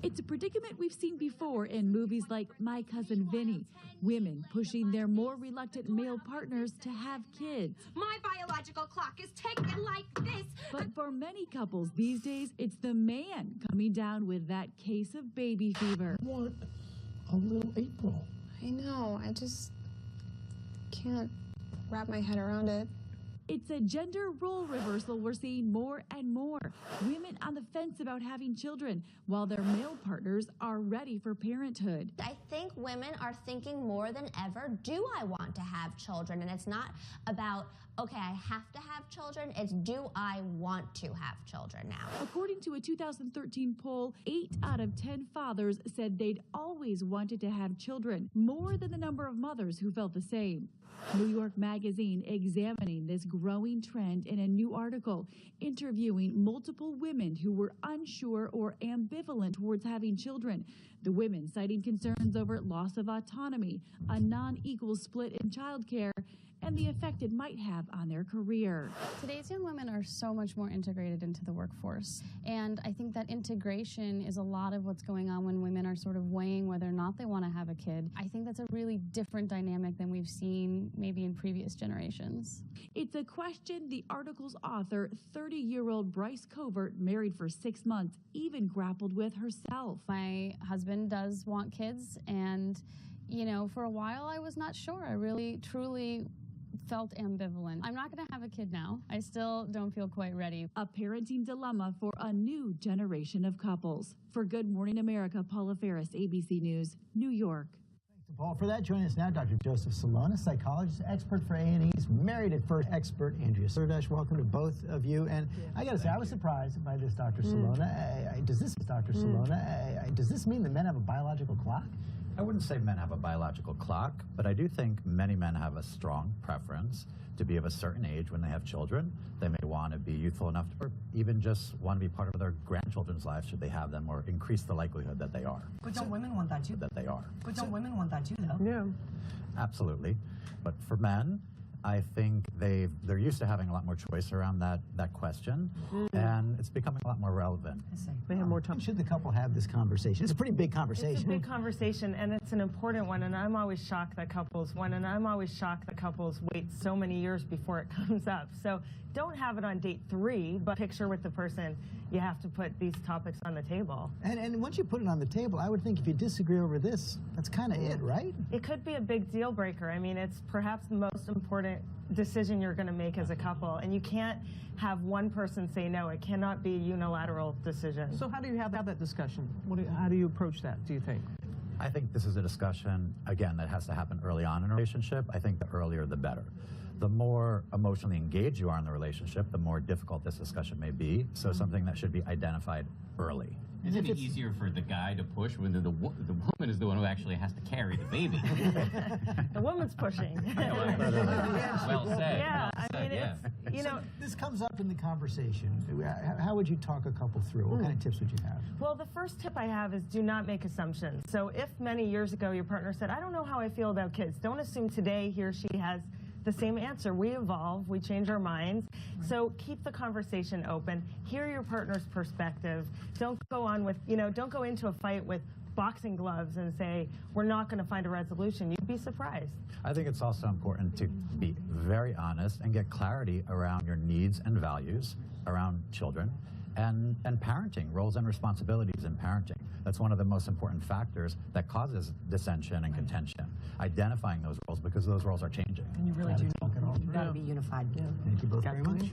It's a predicament we've seen before in movies like My Cousin Vinny. Women pushing their more reluctant male partners to have kids. My biological clock is ticking like this. But for many couples these days, it's the man coming down with that case of baby fever. I want a little April. I know, I just can't wrap my head around it. It's a gender role reversal we're seeing more and more. Women on the fence about having children, while their male partners are ready for parenthood. I think women are thinking more than ever, do I want to have children? And it's not about, okay, I have to have children. It's, do I want to have children now? According to a 2013 poll, 8 out of 10 fathers said they'd always wanted to have children, more than the number of mothers who felt the same. New York Magazine examining this growing trend in a new article, interviewing multiple women who were unsure or ambivalent towards having children. The women citing concerns over loss of autonomy, a non-equal split in childcare, and the effect it might have on their career. Today's young women are so much more integrated into the workforce. And I think that integration is a lot of what's going on when women are sort of weighing whether or not they want to have a kid. I think that's a really different dynamic than we've seen maybe in previous generations. It's a question the article's author, 30-year-old Bryce Covert, married for 6 months, even grappled with herself. My husband does want kids, and, you know, for a while I was not sure. I really, truly felt ambivalent. I'm not going to have a kid now. I still don't feel quite ready. A parenting dilemma for a new generation of couples. For Good Morning America, Paula Ferris, ABC News, New York. Thanks to Paul for that. Joining us now, Dr. Joseph Salona, psychologist, expert for A&E's Married at First expert, Andrea Syrtash. Welcome to both of you. And I got to say, I was surprised by this, Dr. Salona. Does this mean that men have a biological clock? I wouldn't say men have a biological clock, but I do think many men have a strong preference to be of a certain age when they have children. They may want to be youthful enough to, or even just want to be part of their grandchildren's lives should they have them, or increase the likelihood that they are. But don't women want that too? That they are. But don't women want that too, though? Yeah. Absolutely. But for men, I think they're used to having a lot more choice around that question, and it's becoming a lot more relevant. They have more time. Should the couple have this conversation? It's a pretty big conversation. It's a big conversation, and it's an important one, and I'm always shocked that couples wait so many years before it comes up. So don't have it on date 3, but picture with the person, you have to put these topics on the table. And once you put it on the table, I would think if you disagree over this, that's kind of it, right? It could be a big deal breaker. I mean, it's perhaps the most important decision you're going to make as a couple, and you can't have one person say no. It cannot be a unilateral decision. So how do you have that discussion? How do you approach that, do you think? I think this is a discussion, again, that has to happen early on in a relationship. I think the earlier the better. The more emotionally engaged you are in the relationship, the more difficult this discussion may be. So something that should be identified early. Isn't it easier for the guy to push when the woman is the one who actually has to carry the baby? The woman's pushing. Well said. Yeah, well said, I mean, yeah. it's, you know. This comes up in the conversation. How would you talk a couple through? What kind of tips would you have? Well, the first tip I have is do not make assumptions. So if many years ago your partner said, I don't know how I feel about kids, don't assume today he or she has the same answer. We evolve, we change our minds. So keep the conversation open, hear your partner's perspective. Don't go on with, don't go into a fight with boxing gloves and say, we're not going to find a resolution. You'd be surprised. I think it's also important to be very honest and get clarity around your needs and values around children and parenting, roles and responsibilities in parenting. That's one of the most important factors that causes dissension and contention. Identifying those roles, because those roles are changing. And you really do. Talk it all through. You've got to be unified. Thank you both very much.